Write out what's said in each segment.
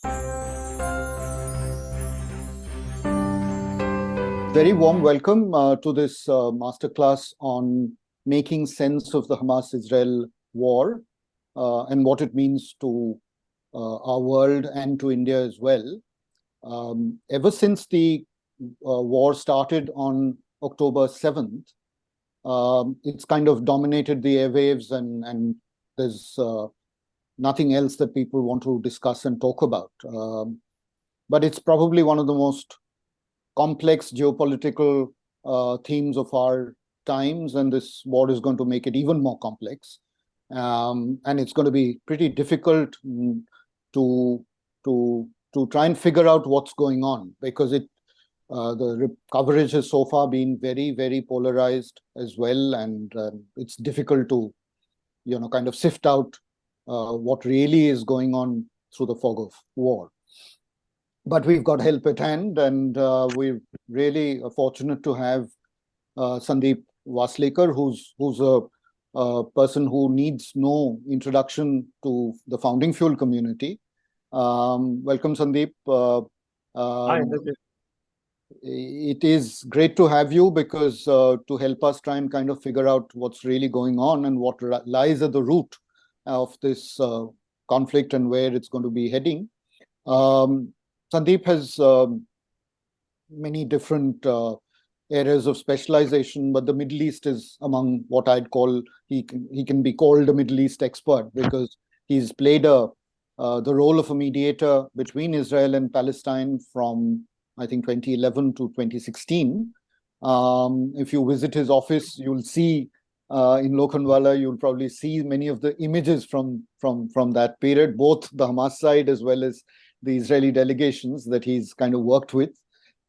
Very warm welcome to this masterclass on making sense of the Hamas-Israel war and what it means to our world and to India as well. Ever since the war started on October 7th, it's kind of dominated the airwaves, and there's nothing else that people want to discuss and talk about. But it's probably one of the most complex geopolitical themes of our times, and this war is going to make it even more complex. And it's going to be pretty difficult to try and figure out what's going on, because the coverage has so far been very, very polarized as well, and it's difficult to kind of sift out what really is going on through the fog of war. But we've got help at hand, and we're really fortunate to have Sundeep Waslekar, who's a person who needs no introduction to the founding fuel community. Welcome, Sundeep. Hi. It is great to have you, because to help us try and kind of figure out what's really going on and what lies at the root of this conflict and where it's going to be heading. Sundeep has many different areas of specialization, but the Middle East is among what I'd call, he can be called a Middle East expert, because he's played the role of a mediator between Israel and Palestine from, I think, 2011 to 2016. If you visit his office, you'll see in Lokhandwala, you'll probably see many of the images from that period, both the Hamas side as well as the Israeli delegations that he's kind of worked with.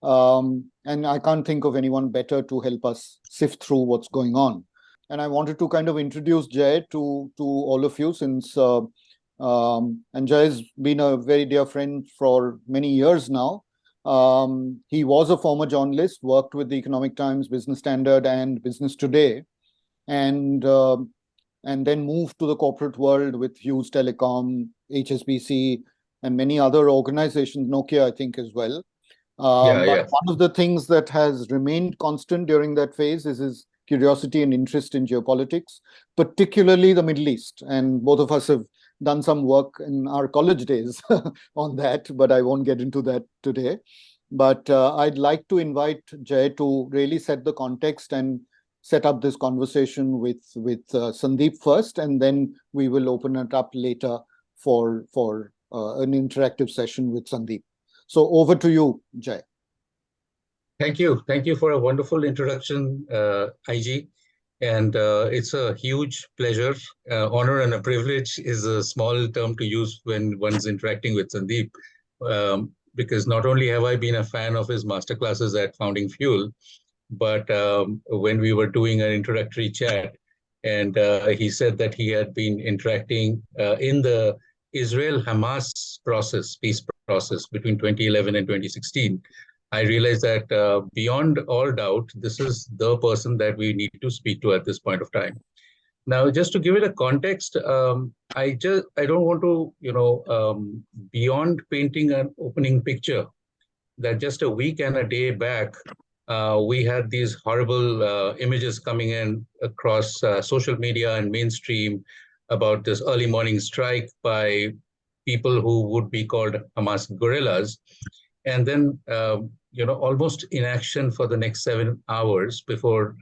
And I can't think of anyone better to help us sift through what's going on. And I wanted to kind of introduce Jay to all of you, since and Jay has been a very dear friend for many years now. He was a former journalist, worked with the Economic Times, Business Standard, and Business Today, and then moved to the corporate world with Hughes Telecom, HSBC, and many other organizations, Nokia, I think, as well. But one of the things that has remained constant during that phase is his curiosity and interest in geopolitics, particularly the Middle East. And both of us have done some work in our college days on that, but I won't get into that today. But I'd like to invite Jay to really set the context and set up this conversation with Sundeep first, and then we will open it up later for an interactive session with Sundeep. So over to you, Jay. Thank you. Thank you for a wonderful introduction, IG. And it's a huge pleasure. Honor and a privilege is a small term to use when one's interacting with Sundeep, because not only have I been a fan of his masterclasses at Founding Fuel, but when we were doing an introductory chat, and he said that he had been interacting in the Israel-Hamas peace process between 2011 and 2016, I realized that beyond all doubt, this is the person that we need to speak to at this point of time. Now, just to give it a context, I don't want to, beyond painting an opening picture, that just a week and a day back, we had these horrible images coming in across social media and mainstream about this early morning strike by people who would be called Hamas guerrillas. And then, almost inaction for the next 7 hours before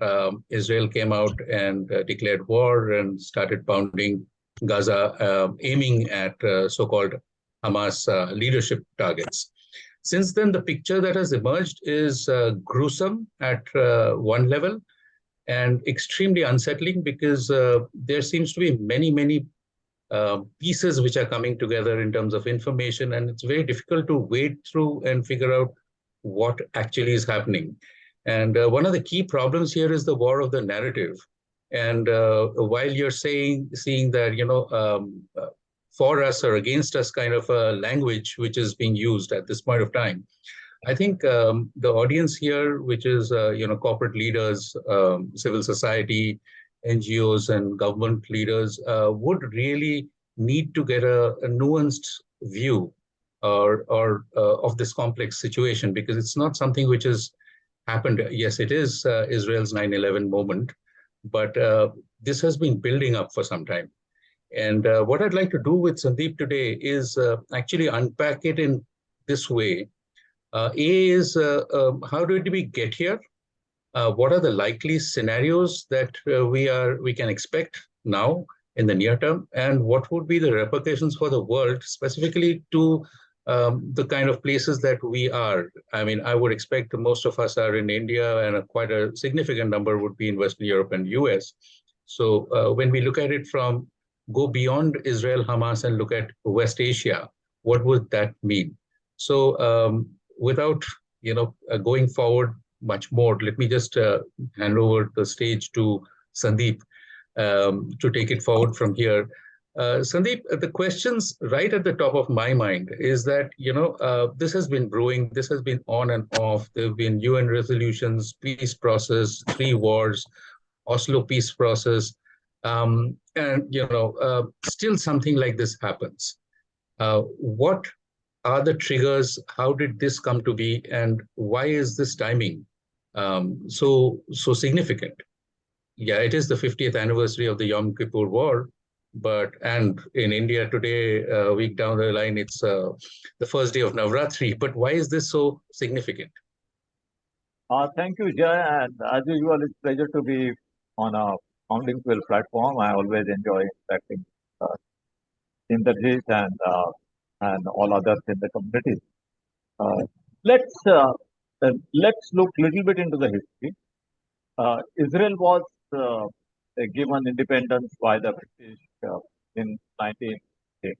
Israel came out and declared war and started pounding Gaza, aiming at so-called Hamas leadership targets. Since then, the picture that has emerged is gruesome at one level and extremely unsettling, because there seems to be many pieces which are coming together in terms of information, and it's very difficult to wade through and figure out what actually is happening. And one of the key problems here is the war of the narrative. And while you're seeing that, for us or against us kind of a language which is being used at this point of time, I think the audience here, which is corporate leaders, civil society, NGOs, and government leaders, would really need to get a nuanced view or of this complex situation, because it's not something which has happened. Yes, it is Israel's 9/11 moment, but this has been building up for some time. And what I'd like to do with Sundeep today is actually unpack it in this way. A is how did we get here? What are the likely scenarios that we can expect now in the near term, and what would be the repercussions for the world, specifically to the kind of places that we are? I mean, I would expect most of us are in India, and quite a significant number would be in Western Europe and US. So when we look at it from go beyond Israel, Hamas, and look at West Asia, what would that mean? So without going forward much more, let me just hand over the stage to Sundeep to take it forward from here. Sundeep, the questions right at the top of my mind is that, this has been brewing, this has been on and off. There have been UN resolutions, peace process, 3 wars, Oslo peace process, and, still something like this happens. What are the triggers? How did this come to be? And why is this timing so significant? Yeah, it is the 50th anniversary of the Yom Kippur War, and in India today, a week down the line, it's the first day of Navratri. But why is this so significant? Thank you, Jay. And as usual, it's a pleasure to be on a Founding Quill platform. I always enjoy interacting Inderjeet and all others in the community. Let's look a little bit into the history. Israel was given independence by the British in 1960.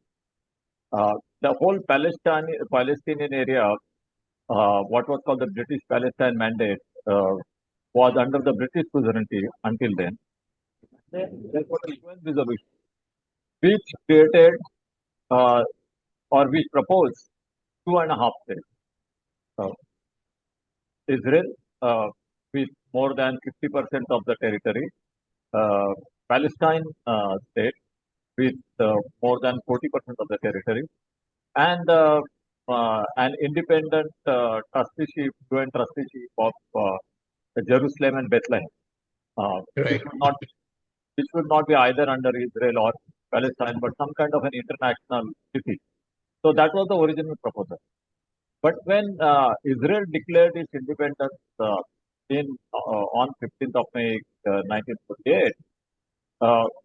The whole Palestinian area, what was called the British Palestine Mandate, was under the British suzerainty until then. Then there was a UN resolution which created or which proposed 2.5 states. Israel with more than 50% of the territory, Palestine state with more than 40% of the territory, and an independent trusteeship, UN trusteeship of Jerusalem and Bethlehem. Right. Which would not be either under Israel or Palestine, but some kind of an international city. So that was the original proposal. But when Israel declared its independence on 15th of May 1948,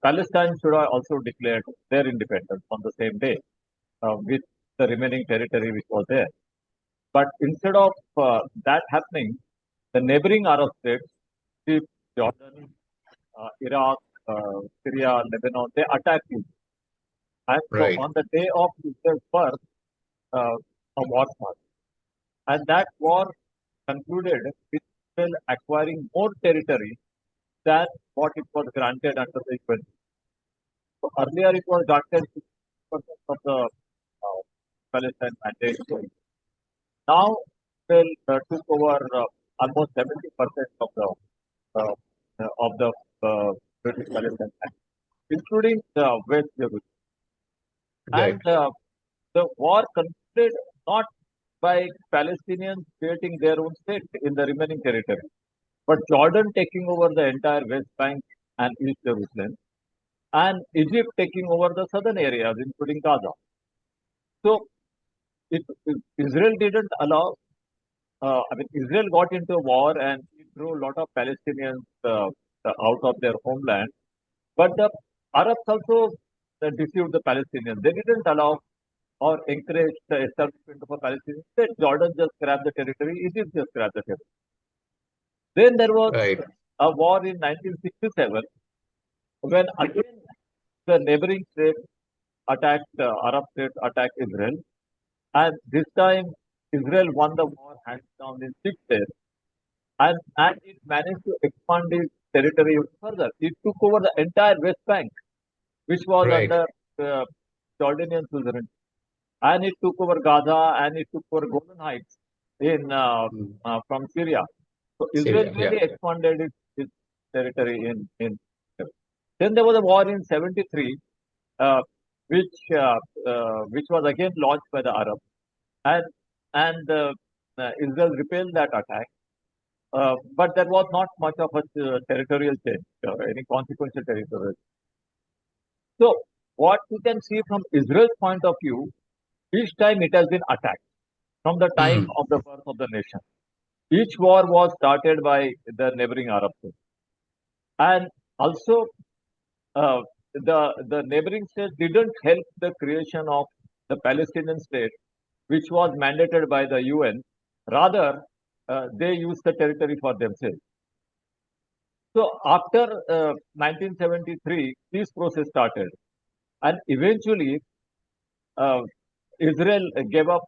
Palestine should have also declared their independence on the same day with the remaining territory which was there. But instead of that happening, the neighboring Arab states, Egypt, Jordan, Iraq, Syria, Lebanon, they attacked Israel. And Right. so on the day of Israel's birth, a war started. And that war concluded with Israel acquiring more territory than what it was granted under the UN. So earlier it was granted 50% of the Palestine mandate. Now Israel took over almost 70% of the British Palestine mandate, including the West Jerusalem. Right. And the war concluded not by Palestinians creating their own state in the remaining territory, but Jordan taking over the entire West Bank and East Jerusalem, and Egypt taking over the southern areas, including Gaza. So Israel didn't allow, Israel got into a war and it threw a lot of Palestinians out of their homeland, but the Arabs also deceived the Palestinians. They didn't allow or encourage the establishment of a Palestinian state. Jordan just grabbed the territory, Egypt just grabbed the territory. Then there was Right. a war in 1967 when again the neighboring states Arab states attacked Israel. And this time Israel won the war hands down in 6 days. And it managed to expand its territory further. It took over the entire West Bank, which was Right. under Jordanian suzerainty. And it took over Gaza and it took over Golan Heights from Syria. So Israel Syria, really expanded its territory in. Then there was a war in 73, which was again launched by the Arabs. and Israel repelled that attack. But there was not much of a territorial change, any consequential territorial. So what you can see from Israel's point of view, each time it has been attacked from the time of the birth of the nation. Each war was started by the neighboring Arab states, and also the neighboring states didn't help the creation of the Palestinian state, which was mandated by the UN. Rather, they used the territory for themselves. So after 1973, peace process started, and eventually Israel gave up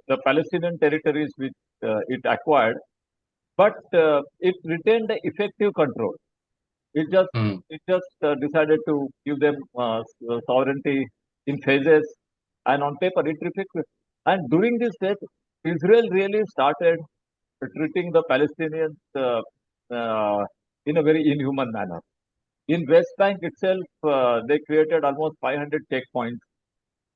the Palestinian territories which it acquired, but it retained the effective control. It just decided to give them sovereignty in phases, and on paper it reflected. And during this stage, Israel really started treating the Palestinians in a very inhuman manner. In West Bank itself, they created almost 500 checkpoints.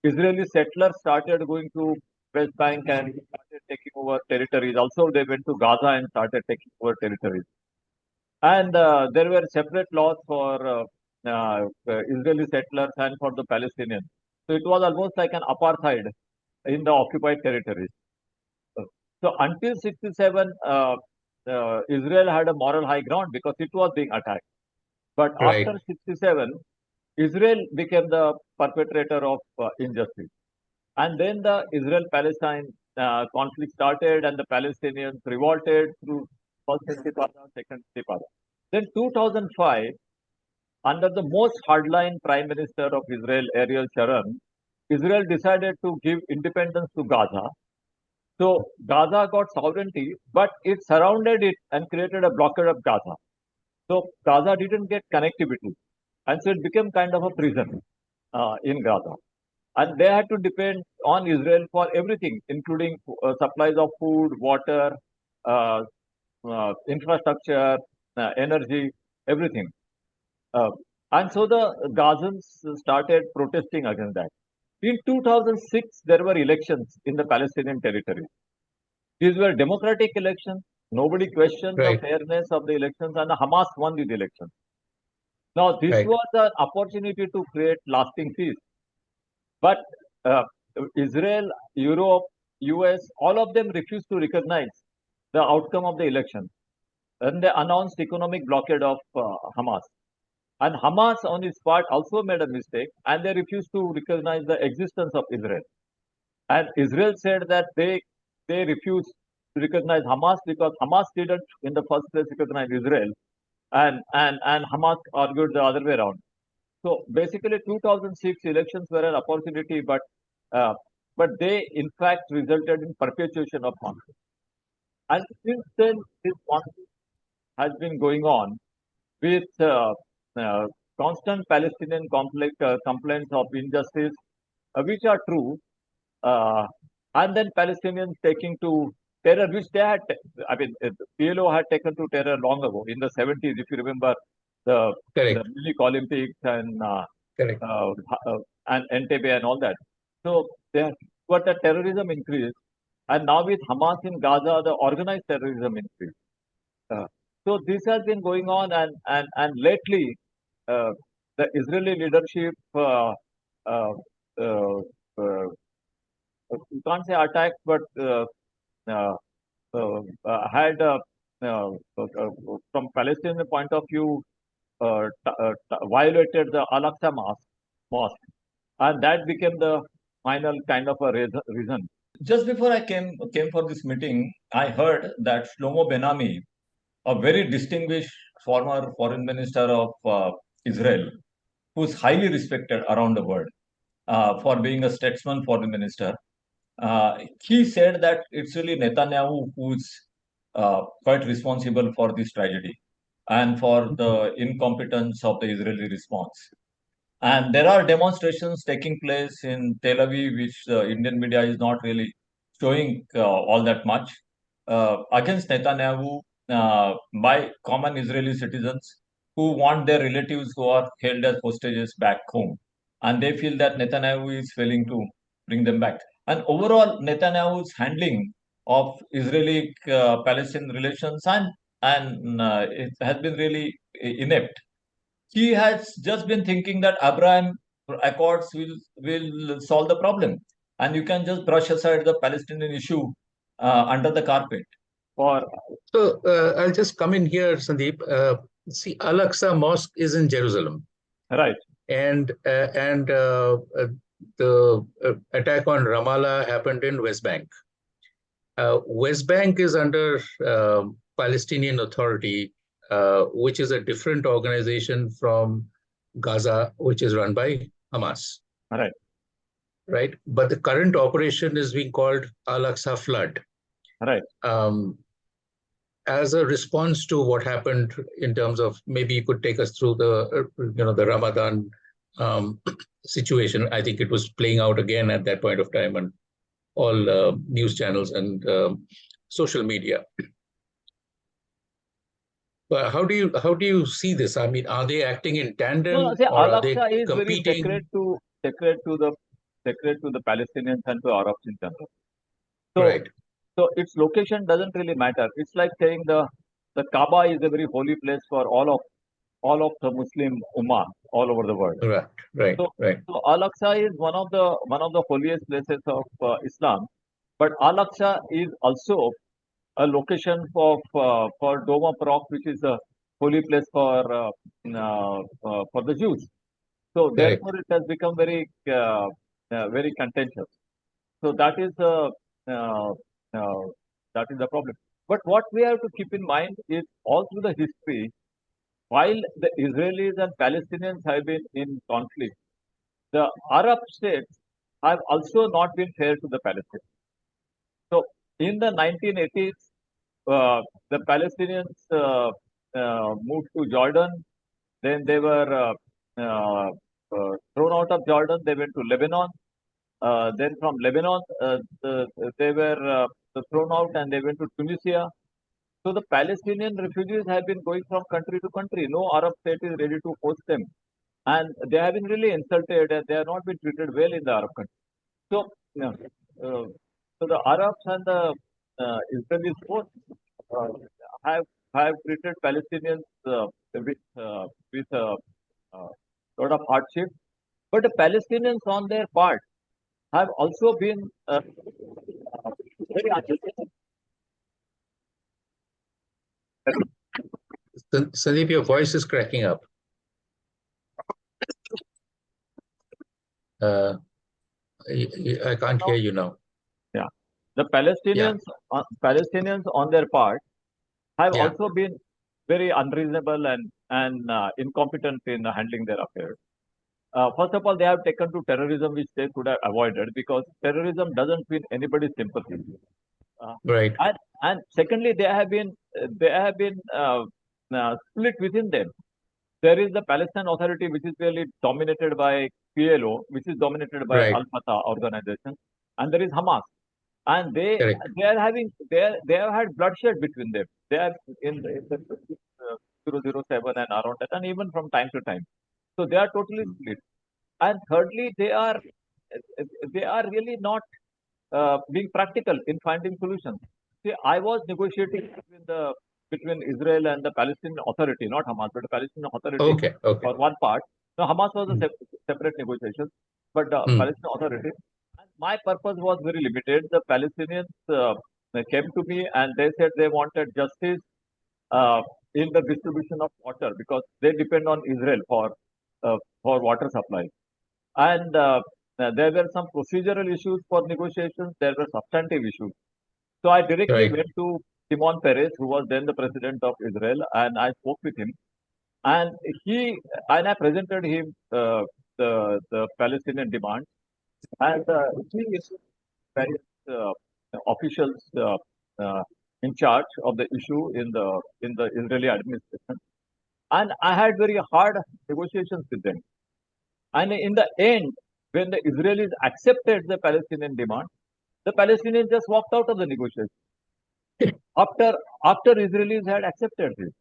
Israeli settlers started going to West Bank and started taking over territories. Also, they went to Gaza and started taking over territories. And there were separate laws for Israeli settlers and for the Palestinians. So it was almost like an apartheid in the occupied territories. So until 67, Israel had a moral high ground because it was being attacked. But Right. after 67, Israel became the perpetrator of injustice. And then the Israel-Palestine conflict started, and the Palestinians revolted through first Intifada, second Intifada. Then 2005, under the most hardline Prime Minister of Israel, Ariel Sharon, Israel decided to give independence to Gaza. So Gaza got sovereignty, but it surrounded it and created a blockade of Gaza. So Gaza didn't get connectivity, and so it became kind of a prison in Gaza. And they had to depend on Israel for everything, including supplies of food, water, uh, infrastructure, energy, everything. And so the Gazans started protesting against that. In 2006, there were elections in the Palestinian territory. These were democratic elections. Nobody questioned the Right. fairness of the elections, and Hamas won these elections. Now, this Right. was an opportunity to create lasting peace. But uh, Israel, Europe, US, all of them refused to recognize the outcome of the election. And they announced economic blockade of Hamas. And Hamas, on its part, also made a mistake, and they refused to recognize the existence of Israel. And Israel said that they refused to recognize Hamas because Hamas didn't, in the first place, recognize Israel, and Hamas argued the other way around. So basically, 2006 elections were an opportunity, uh, but they in fact resulted in perpetuation of conflict. And since then, this conflict has been going on with uh, constant Palestinian conflict, complaints of injustice, which are true, uh, and then Palestinians taking to terror, which they had, I mean, PLO had taken to terror long ago in the 70s, if you remember the Correct. Munich Olympics Correct. uh, and Entebbe and all that. So but the terrorism increased, and now with Hamas in Gaza, the organized terrorism increased. Uh, so this has been going on, and lately, uh, the Israeli leadership, uh, uh, uh, you can't say attacked, but uh, had from Palestinian point of view, violated the Al-Aqsa mosque, and that became the final kind of a reason. Just before I came for this meeting, I heard that Shlomo Ben-Ami, a very distinguished former foreign minister of Israel, who's highly respected around the world for being a statesman foreign minister, he said that it's really Netanyahu who's quite responsible for this tragedy and for the incompetence of the Israeli response. And there are demonstrations taking place in Tel Aviv, which the Indian media is not really showing all that much, against Netanyahu by common Israeli citizens who want their relatives who are held as hostages back home. And they feel that Netanyahu is failing to bring them back. And overall, Netanyahu's handling of Israeli-Palestinian relations and it has been really inept. He has just been thinking that Abraham Accords will solve the problem, and you can just brush aside the Palestinian issue under the carpet. Or So I'll just come in here, Sandeep. See, Al-Aqsa Mosque is in Jerusalem, right, and the attack on Ramallah happened in West Bank. West Bank is under Palestinian Authority, which is a different organization from Gaza, which is run by Hamas. right, Right, but the current operation is being called Al-Aqsa Flood. right. As a response to what happened in terms of, maybe you could take us through the the Ramadan situation. I think it was playing out again at that point of time on all news channels and social media. But how do you see this? I mean, are they acting in tandem, No, see, or are they Al-Aqsa is very competing? sacred to the Palestinians and to Arabs in general. So, Right. so its location doesn't really matter. It's like saying the Kaaba is a very holy place for all of the Muslim Ummah all over the world. Right. Right. So, Right. so Al-Aqsa is one of the holiest places of Islam, but Al-Aqsa is also a location for Dome of Rock, which is a holy place for the Jews. So Correct. therefore, it has become very contentious. So that is the problem. But what we have to keep in mind is all through the history, while the Israelis and Palestinians have been in conflict, the Arab states have also not been fair to the Palestinians. So in the 1980s, the Palestinians moved to Jordan. Then they were thrown out of Jordan. They went to Lebanon. Then from Lebanon, they were thrown out and they went to Tunisia. So the Palestinian refugees have been going from country to country. No Arab state is ready to host them. And they have been really insulted and they have not been treated well in the Arab country. So, so the Arabs and the Israelis both have treated Palestinians with a lot of hardship. But the Palestinians on their part have also been very agitated. Sandeep, your voice is cracking up. I can't hear you now. Yeah, the Palestinians on their part have Yeah. also been very unreasonable and incompetent in handling their affairs. First of all, they have taken to terrorism, which they could have avoided, because terrorism doesn't win anybody's sympathy. Right. And secondly, they have been split within them. There is the Palestine Authority, which is really dominated by PLO, which is dominated by Right. Al Fatah organization, and there is Hamas, and they Correct. have had bloodshed between them. They are in the 007 and around that, and even from time to time. So they are totally split. And thirdly, they are really not being practical in finding solutions. See, I was negotiating between Israel and the Palestinian Authority, not Hamas, but the Palestinian Authority Okay. Okay. for one part. Now, Hamas was a separate negotiation, but the Palestinian Authority. And my purpose was very limited. The Palestinians came to me and they said they wanted justice in the distribution of water, because they depend on Israel for water supply. And there were some procedural issues for negotiations. There were substantive issues. So I directly Right. went to Shimon Peres, who was then the president of Israel, and I spoke with him. And I presented him the Palestinian demands, and he issued various officials in charge of the issue in the Israeli administration. And I had very hard negotiations with them. And in the end, when the Israelis accepted the Palestinian demand, the Palestinians just walked out of the negotiation. After Israelis had accepted this.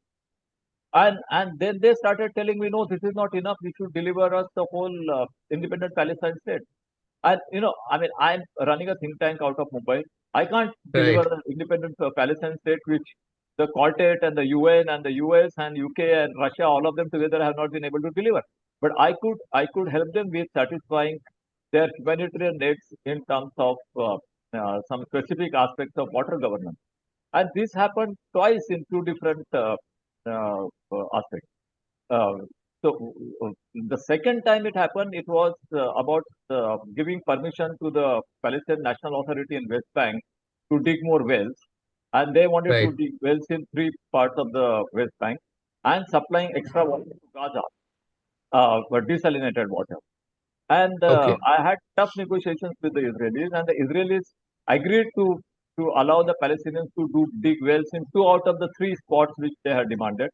And then they started telling me, no, this is not enough. You should deliver us the whole independent Palestine state. And, I mean, I'm running a think tank out of Mumbai. I can't deliver Right. an independent Palestinian state, which the Quartet and the UN and the US and UK and Russia, all of them together have not been able to deliver. But I could help them with satisfying their humanitarian needs in terms of some specific aspects of water governance. And this happened twice in two different aspects. Uh, so the second time it happened, it was about giving permission to the Palestinian National Authority in West Bank to dig more wells, and they wanted to Right. dig wells in three parts of the West Bank and supplying extra water to Gaza, for desalinated water. And Okay. I had tough negotiations with the Israelis, and the Israelis agreed to allow the Palestinians to dig wells in two out of the three spots which they had demanded,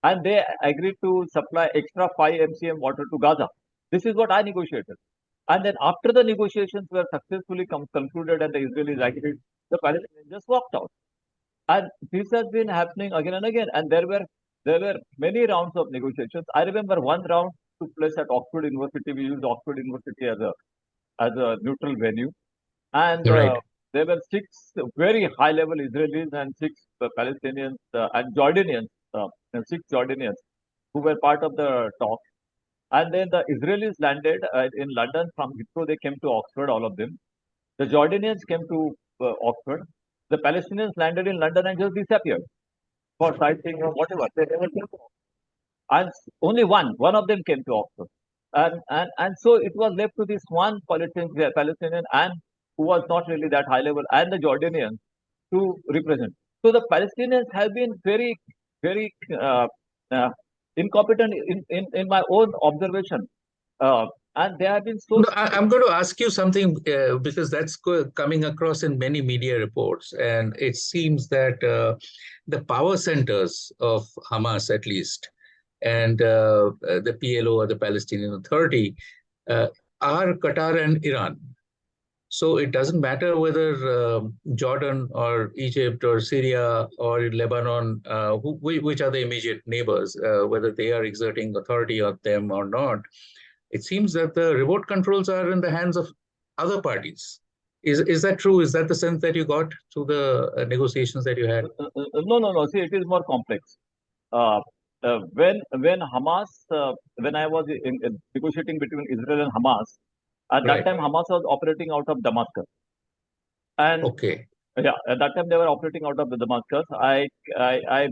and they agreed to supply extra 5 MCM water to Gaza. This is what I negotiated. And then after the negotiations were successfully concluded and the Israelis agreed, the Palestinians just walked out. And this has been happening again and again. And there were many rounds of negotiations. I remember one round took place at Oxford University. We used Oxford University as a neutral venue. And Right. there were 6 very high-level Israelis and 6 Palestinians and Jordanians, and 6 Jordanians who were part of the talk. And then the Israelis landed in London from Heathrow. They came to Oxford, all of them. The Jordanians came to Oxford. The Palestinians landed in London and just disappeared for sightseeing or whatever. They never came to Oxford. And only one of them came to Oxford. And so it was left to this one Palestinian and who was not really that high level, and the Jordanians to represent. So the Palestinians have been very, very uh, incompetent in my own observation. And they have been so. No, I'm going to ask you something because that's coming across in many media reports, and it seems that the power centers of Hamas, at least, and the PLO or the Palestinian Authority are Qatar and Iran. So it doesn't matter whether Jordan or Egypt or Syria or Lebanon, which are the immediate neighbors, whether they are exerting authority on them or not. It seems that the remote controls are in the hands of other parties. Is that true? Is that the sense that you got through the negotiations that you had? No. See, it is more complex. When Hamas, when I was in negotiating between Israel and Hamas, at that Right. time Hamas was operating out of Damascus, and Okay. yeah, at that time they were operating out of the Damascus. I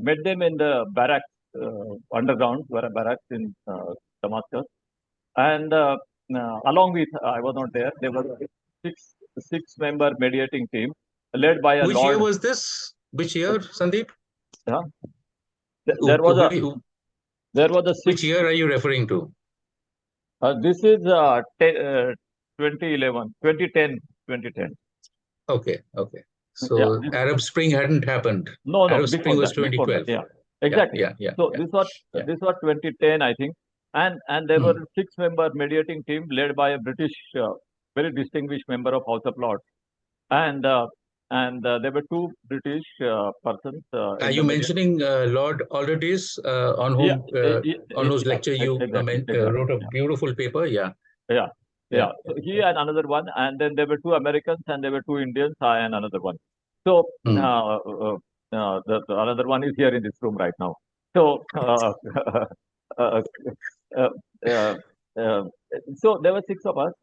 met them in the barracks, underground barracks in Damascus, and along with I was not there. There was a six-member mediating team led by a Which Lord. year was this? Which year, Sundeep? Yeah. There was a Which six. year are you referring to? This is 2011, 2010, 2010. Okay. So Yeah. Arab Spring hadn't happened. No, Arab before Spring was that, before that. 2012. Yeah, exactly. Yeah. So Yeah. this was 2010, I think, and there were a 6-member mediating team led by a British, very distinguished member of House of Lords, and there were 2 British persons. Are you mentioning Lord Alderdice, on whose lecture you exactly. wrote a beautiful paper? Yeah. So he and another one, and then there were 2 Americans, and there were 2 Indians, and another one. So the another one is here in this room right now. So uh, uh, uh, so there were 6 of us,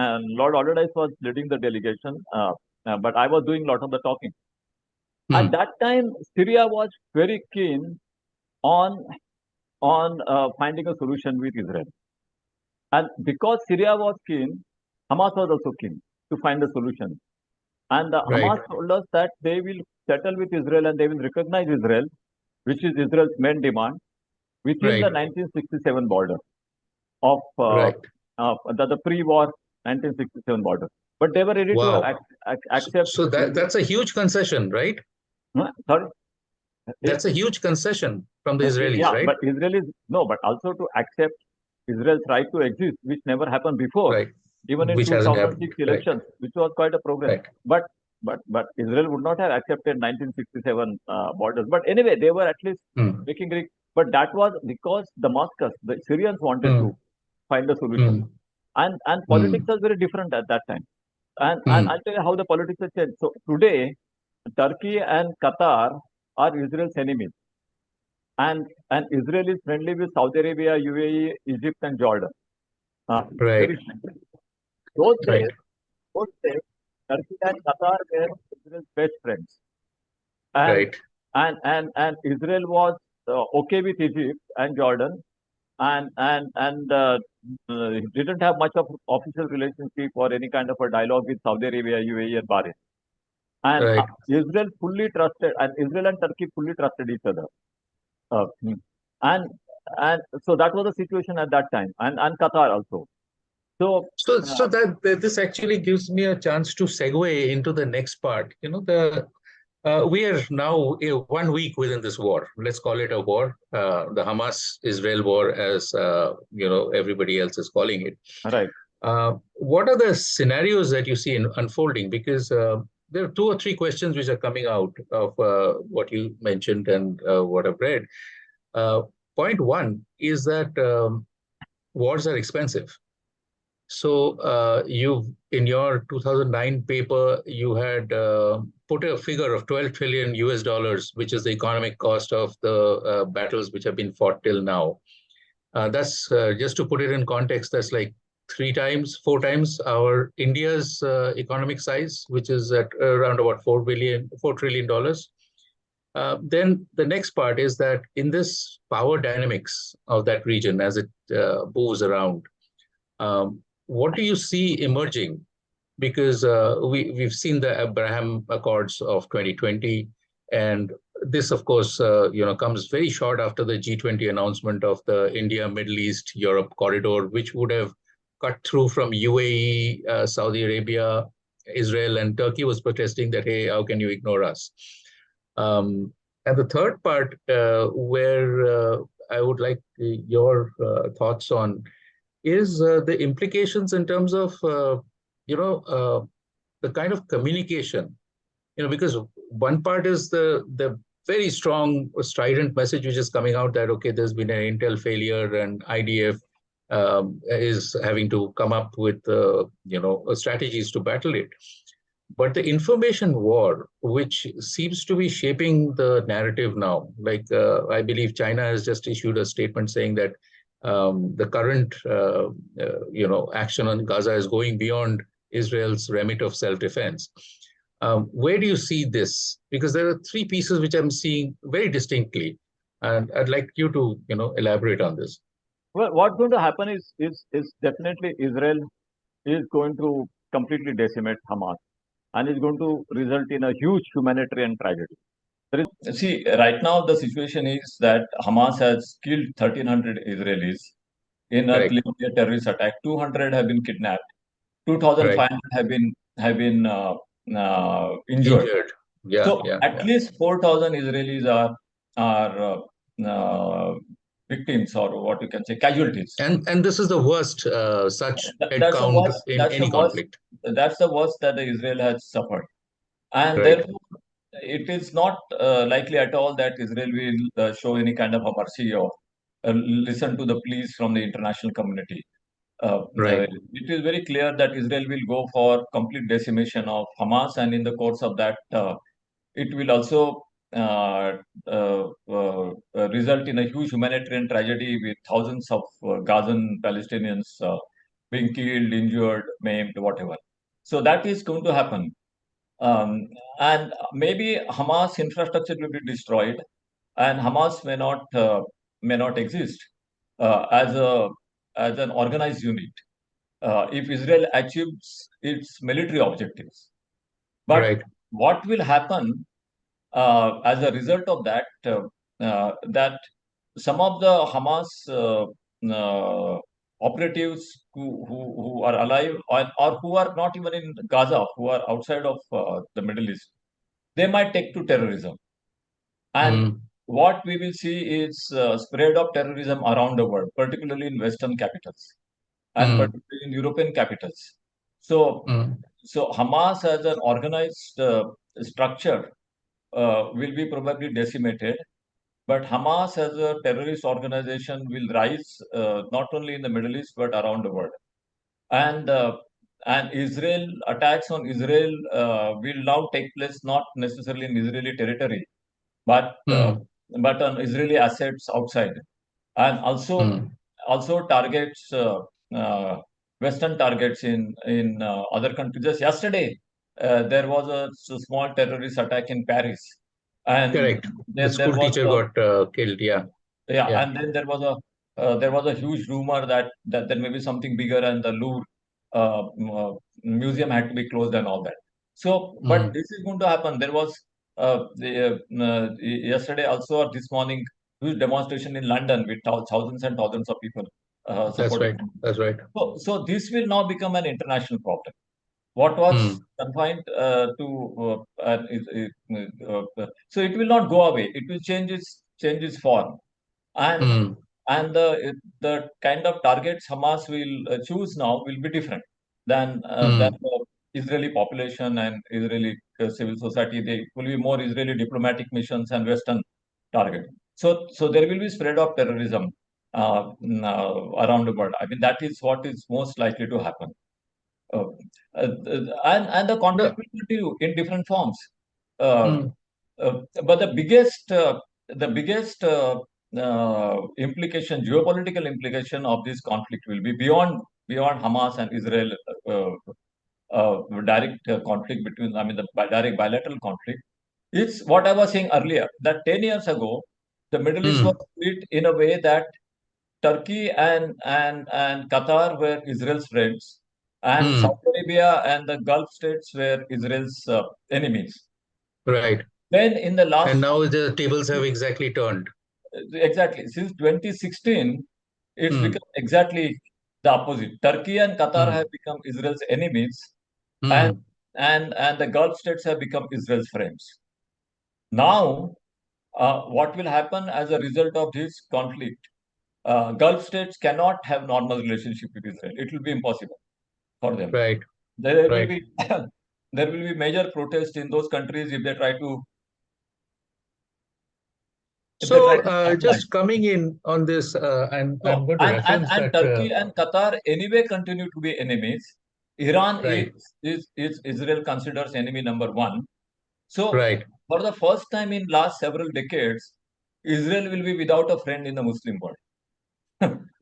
and Lord Alderdice was leading the delegation, but I was doing a lot of the talking. At that time, Syria was very keen on finding a solution with Israel. And because Syria was keen, Hamas was also keen to find a solution. And Hamas told us that they will settle with Israel and they will recognize Israel, which is Israel's main demand, within the 1967 border of the pre-war 1967 border. But they were ready to accept. So that's a huge concession, right? Sorry? That's a huge concession from the Israelis, right? But but also to accept Israel's right to exist, which never happened before, even in 2006 elections, which was quite a progress. But Israel would not have accepted 1967 borders. But anyway, they were at least making Greek. But that was because Damascus, the Syrians wanted to find a solution. And politics was very different at that time. And I'll tell you how the politics has changed. So today, Turkey and Qatar are Israel's enemies. And Israel is friendly with Saudi Arabia, UAE, Egypt, and Jordan. Right. Very friendly. Those Right. days, Turkey and Qatar were Israel's best friends. And Right. and Israel was okay with Egypt and Jordan, and didn't have much of official relationship or any kind of a dialogue with Saudi Arabia, UAE, and Bahrain. And Right. Israel fully trusted, and Israel and Turkey fully trusted each other. And and so that was the situation at that time, and Qatar also. So that this actually gives me a chance to segue into the next part. We are now 1 week within this war. Let's call it a war, the Hamas-Israel war, as everybody else is calling it. Right. What are the scenarios that you see unfolding? Because there are 2 or 3 questions which are coming out of what you mentioned and what I've read. Point 1 is that wars are expensive. So in your 2009 paper, you had put a figure of 12 trillion US dollars, which is the economic cost of the battles which have been fought till now. That's just to put it in context, that's like 4 times our India's economic size, which is at around about $4 trillion. Then the next part is that in this power dynamics of that region as it moves around, what do you see emerging? Because we've seen the Abraham Accords of 2020, and this, of course, comes very short after the G20 announcement of the India, Middle East, Europe corridor, which would have cut through from UAE, Saudi Arabia, Israel, and Turkey was protesting that, hey, how can you ignore us? And the third part, where I would like your thoughts on, is the implications in terms of, the kind of communication, because one part is the very strong, strident message which is coming out that, okay, there's been an intel failure and IDF is having to come up with, strategies to battle it. But the information war, which seems to be shaping the narrative now, like I believe China has just issued a statement saying that the current, action on Gaza is going beyond Israel's remit of self-defense. Where do you see this? Because there are 3 pieces which I'm seeing very distinctly, and I'd like you to, elaborate on this. Well, what's going to happen is definitely Israel is going to completely decimate Hamas, and is going to result in a huge humanitarian tragedy. See, right now the situation is that Hamas has killed 1,300 Israelis in a preliminary terrorist attack. 200 have been kidnapped. 2,500 have been injured. Yeah, so at least 4,000 Israelis are victims, or what you can say, casualties. And this is the worst such head count in any conflict. That's the worst that the Israel has suffered, and therefore it is not likely at all that Israel will show any kind of a mercy or listen to the pleas from the international community. It is very clear that Israel will go for complete decimation of Hamas, and in the course of that, it will also result in a huge humanitarian tragedy with thousands of Gazan Palestinians being killed, injured, maimed, whatever. So that is going to happen. And maybe Hamas infrastructure will be destroyed, and Hamas may not exist as an organized unit if Israel achieves its military objectives. But what will happen as a result of that? That some of the Hamas operatives who are alive, or who are not even in Gaza, who are outside of the Middle East, they might take to terrorism. And what we will see is spread of terrorism around the world, particularly in Western capitals and particularly in European capitals. So Hamas as an organized structure will be probably decimated. But Hamas as a terrorist organization will rise not only in the Middle East but around the world. and Israel attacks on Israel will now take place not necessarily in Israeli territory, but on Israeli assets outside, and also targets Western targets in other countries. Just yesterday, there was a small terrorist attack in Paris, and Correct. The then there school was teacher got killed. Yeah. and then there was a huge rumor that there may be something bigger, and the Louvre museum had to be closed and all that. So, but this is going to happen. There was yesterday also, or this morning, huge demonstration in London with thousands and thousands of people That's right. supporting. That's right. So this will now become an international problem. What was confined so it will not go away. It will change its form, and the kind of targets Hamas will choose now will be different than the Israeli population and Israeli civil society. They will be more Israeli diplomatic missions and Western target. So there will be spread of terrorism around the world. I mean, that is what is most likely to happen. And the conflict will continue in different forms. But the biggest geopolitical implication of this conflict will be beyond Hamas and Israel direct conflict between, I mean, the direct bilateral conflict. It's what I was saying earlier, that 10 years ago, the Middle East was split in a way that Turkey and Qatar were Israel's friends, and Saudi Arabia and the Gulf states were Israel's enemies. Right. Then in the last, and now the tables have exactly turned. Exactly, since 2016, it's become exactly the opposite. Turkey and Qatar have become Israel's enemies, and the Gulf states have become Israel's friends. Now, what will happen as a result of this conflict? Gulf states cannot have normal relationship with Israel. It will be impossible for them. Right. There will be there will be major protest in those countries if they try to. So just coming in on this, and I'm going to reference and that. Turkey and Qatar anyway continue to be enemies. Iran Right. is Israel considers enemy number one. So Right. for the first time in last several decades, Israel will be without a friend in the Muslim world.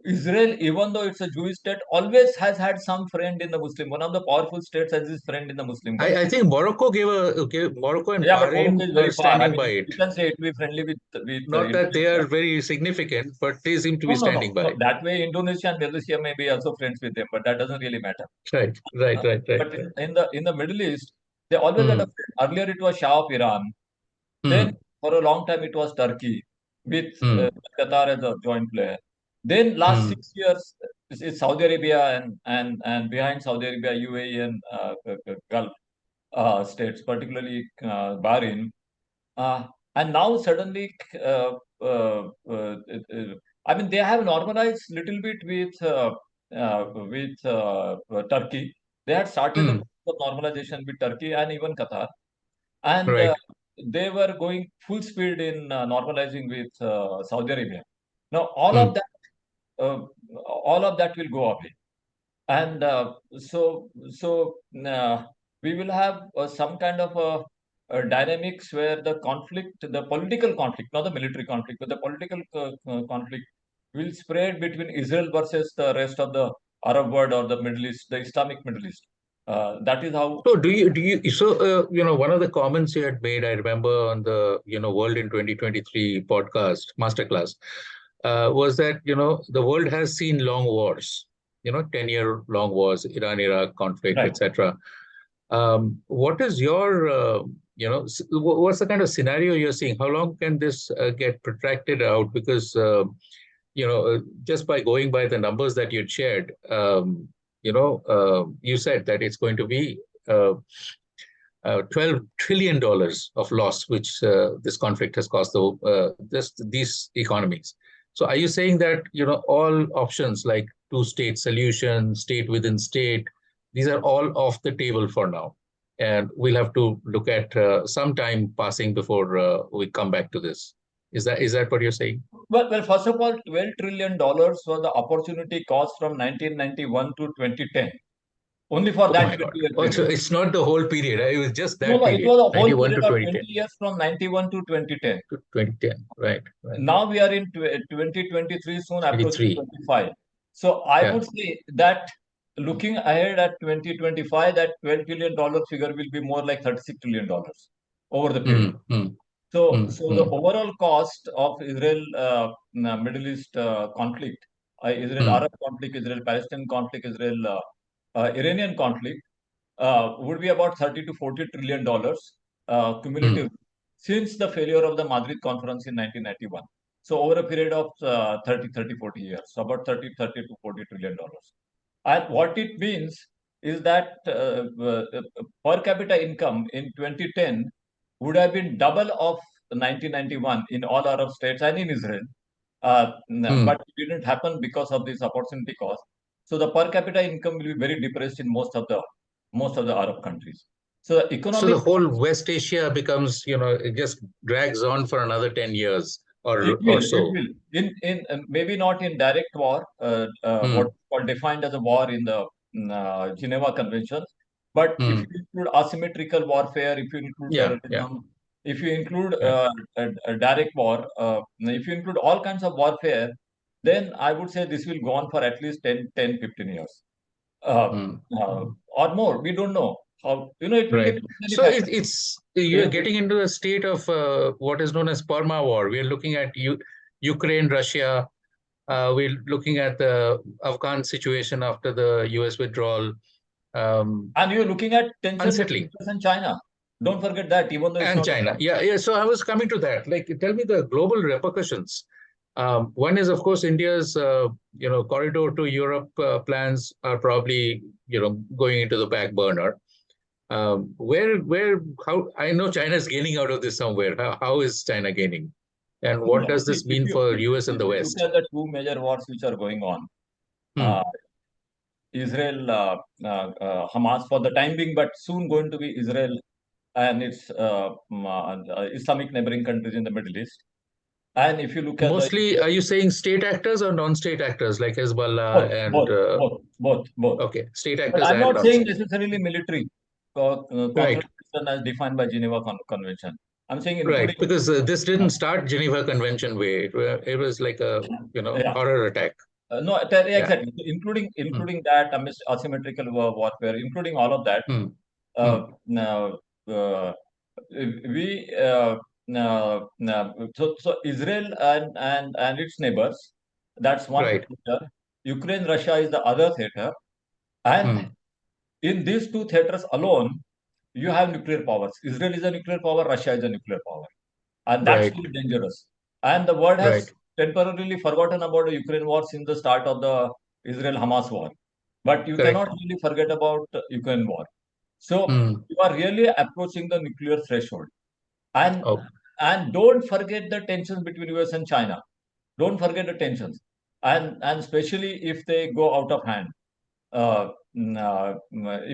Israel, even though it's a Jewish state, always has had some friend in the Muslim. One of the powerful states has his friend in the Muslim world. I think Morocco Morocco and Yeah, but Morocco is Bahrain very are far. I standing mean, by it. you can say it will be friendly with Not that they are very significant, but they seem to be standing by. No, that way, Indonesia and Malaysia may be also friends with them, but that doesn't really matter. Right. But in the Middle East, they always had a friend. Earlier, it was Shah of Iran. Then, for a long time, it was Turkey with Qatar as a joint player. Then, last 6 years, it's Saudi Arabia and behind Saudi Arabia, UAE and Gulf states, particularly Bahrain. And now suddenly, I mean, they have normalized little bit with Turkey. They had started the normalization with Turkey and even Qatar, and Right. they were going full speed in normalizing with Saudi Arabia. Now, all of that will go away, and we will have some kind of dynamics where the political conflict, not the military conflict, but the political conflict will spread between Israel versus the rest of the Arab world or the Middle East, the Islamic Middle East. That is how. So one of the comments you had made, I remember on the World in 2023 podcast Masterclass, was that the world has seen long wars, 10-year long wars, Iran-Iraq conflict, Right. etc. What is your what's the kind of scenario you're seeing? How long can this get protracted out? Because just by going by the numbers that you'd shared, you said that it's going to be $12 trillion of loss, which this conflict has cost just these economies. So are you saying that, all options like two-state solution, state within state, these are all off the table for now? And we'll have to look at some time passing before we come back to this. Is that what you're saying? Well, first of all, $12 trillion was the opportunity cost from 1991 to 2010. Only for Oh that my God. 20-year Also, period. it's not the whole period. It was just No, that no, it period, was a whole 91 period to of 2010 20 years from 91 to 2010. to 2010. Right. Right. Now we are in 2023, soon approaching 23. 25. So I Yeah. would say that looking ahead at 2025, that $12 trillion figure will be more like $36 trillion over the period. Mm, mm, So, mm, the mm, overall cost of Israel Middle East conflict, Israel mm, Arab conflict, Israel Palestinian conflict, Israel Iranian conflict would be about 30 to 40 trillion dollars cumulative mm. since the failure of the Madrid conference in 1991. So over a period of 40 years, so about 30 to 40 trillion dollars. And what it means is that per capita income in 2010 would have been double of 1991 in all Arab states and in Israel. But it didn't happen because of this opportunity cost. So the per capita income will be very depressed in most of the Arab countries. So the So the economic whole West Asia becomes, it just drags on for another 10 years or it so. will in maybe not in direct war, what Mm, is called defined as a war in the Geneva Conventions, but if mm. you include asymmetrical warfare, if you include Yeah, yeah, terrorism, if you include right. a direct war, if you include all kinds of warfare, then I would say this will go on for at least 10, 15 years. uh, Mm, uh, mm. or more. We don't know how. It will Right. depend on many So factors. you're getting into a state of what is known as perma war. We're looking at Ukraine, Russia. We're looking at the Afghan situation after the US withdrawal. And you're looking at tension between Unsettling. US and China. Don't forget that, even though it's And not a China. war. Yeah, yeah. So I was coming to that. Like, tell me the global repercussions. One is, of course, India's, corridor to Europe plans are probably, going into the back burner. How, I know China is gaining out of this somewhere. How is China gaining? And what No, does see, this mean for US and if the you look West? at the two major wars which are going on, uh, Hmm. Israel, Hamas for the time being, but soon going to be Israel and its Islamic neighboring countries in the Middle East. And if you look at the Mostly, are you saying state actors or non-state actors like Hezbollah both, and both. okay, state But actors I'm and not saying non-state? necessarily military Right, confrontation as defined by Geneva Convention. I'm saying including, right. Because this uh, didn't start Geneva Convention way. It was like a yeah, horror attack. no, Yeah. exactly, including Hmm. that asymmetrical warfare, including all of that. Hmm. Hmm. Now, we so Israel and its neighbors, that's one Right. theater. Ukraine, Russia is the other theater, and Hmm. in these two theaters alone, you have nuclear powers. Israel is a nuclear power, Russia is a nuclear power, and that's Right. very dangerous. And the world has Right. temporarily forgotten about the Ukraine war since the start of the Israel-Hamas war. But you cannot Correct. really forget about Ukraine war. So Hmm. you are really approaching the nuclear threshold. And Oh, don't forget the tensions between US and China. Don't forget the tensions. And especially if they go out of hand.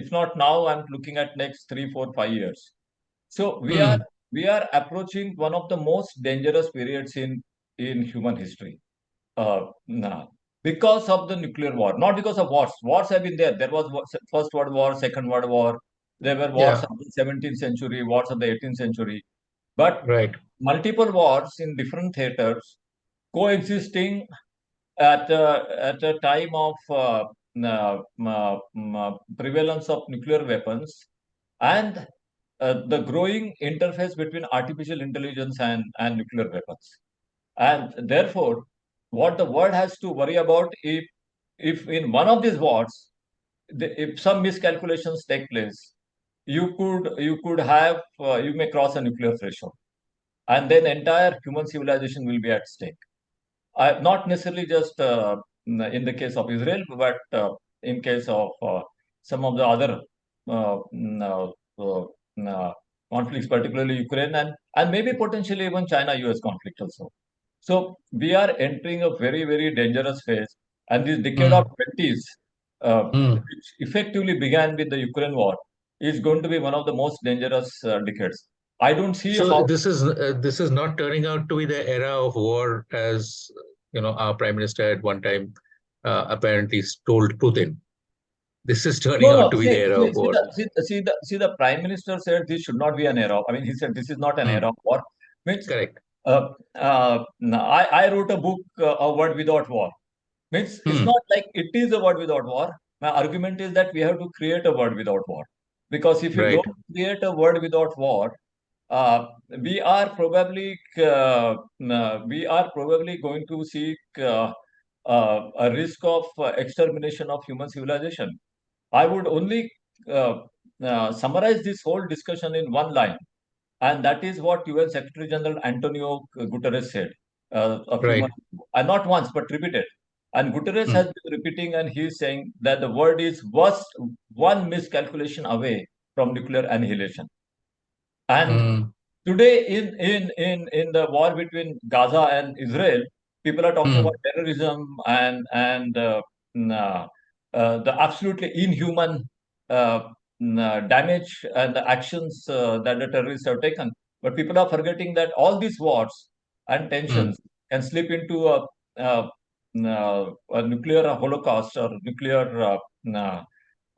If not now, I'm looking at next 3, 4, 5 years. So hmm. we are approaching one of the most dangerous periods in human history. Nah. Because of the nuclear war, not because of wars. Wars have been there. There was First World War, Second World War. There were wars Yeah. of the 17th century, wars of the 18th century. But Right. multiple wars in different theaters coexisting at a time of prevalence of nuclear weapons and the growing interface between artificial intelligence and nuclear weapons. And therefore, what the world has to worry about, if in one of these wars, if some miscalculations take place, you may cross a nuclear threshold, and then entire human civilization will be at stake. Not necessarily just in the case of Israel, but in case of some of the other uh, mm, uh, conflicts, particularly Ukraine and maybe potentially even China-US conflict also. So we are entering a very, very dangerous phase. And this decade of Hmm. 20s, Hmm. which effectively began with the Ukraine war, is going to be one of the most dangerous decades. I don't see So how. this is not turning out to be the era of war, as our prime minister at one time apparently told Putin. this is turning out to be the era of war. See, the Prime Minister said this should not be an era. I mean, he said this is not an era of war. Means, Correct. I wrote a book, A Word Without War. Means it's not like it is a word without war. My argument is that we have to create a word without war. Because if you Right. don't create a word without war, we are probably going to seek a risk of extermination of human civilization. I would only summarize this whole discussion in one line, and that is what UN Secretary General Antonio Guterres said a few Right. months ago. And not once, but repeated. And Guterres has been repeating, and he is saying that the world is one miscalculation away from nuclear annihilation. And today, in the war between Gaza and Israel, people are talking about terrorism and the absolutely inhuman damage and the actions that the terrorists have taken. But people are forgetting that all these wars and tensions can slip into a nuclear holocaust or nuclear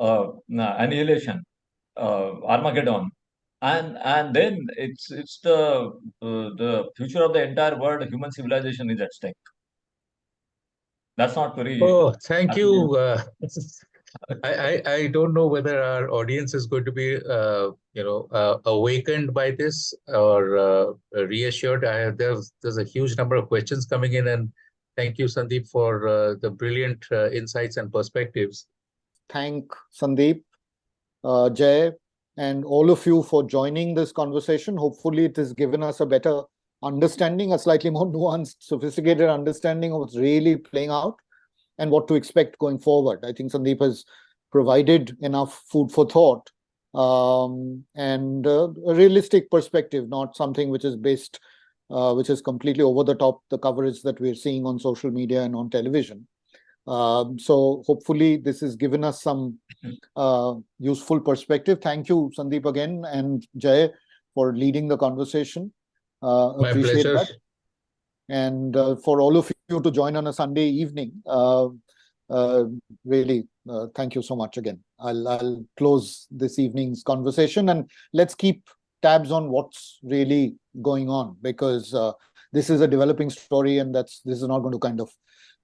annihilation, Armageddon. And then it's the future of the entire world, human civilization is at stake. That's not very. Oh, thank you. I don't know whether our audience is going to be awakened by this or reassured. There's a huge number of questions coming in, and thank you, Sundeep, for the brilliant insights and perspectives. Thank Sundeep, Jay, and all of you for joining this conversation. Hopefully it has given us a better understanding, a slightly more nuanced, sophisticated understanding of what's really playing out and what to expect going forward. I think Sundeep has provided enough food for thought and a realistic perspective, not something which is based, which is completely over the top, the coverage that we're seeing on social media and on television. So hopefully this has given us some useful perspective. Thank you, Sundeep, again, and Jay for leading the conversation. My Appreciate pleasure. that. And for all of you to join on a Sunday evening, really, thank you so much again. I'll close this evening's conversation, and let's keep tabs on what's really going on, because this is a developing story, and this is not going to kind of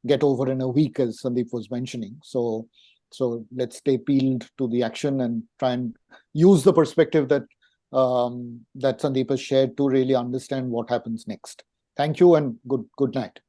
get over in a week, as Sundeep was mentioning. So let's stay peeled to the action and try and use the perspective that that Sundeep has shared to really understand what happens next. Thank you and good night.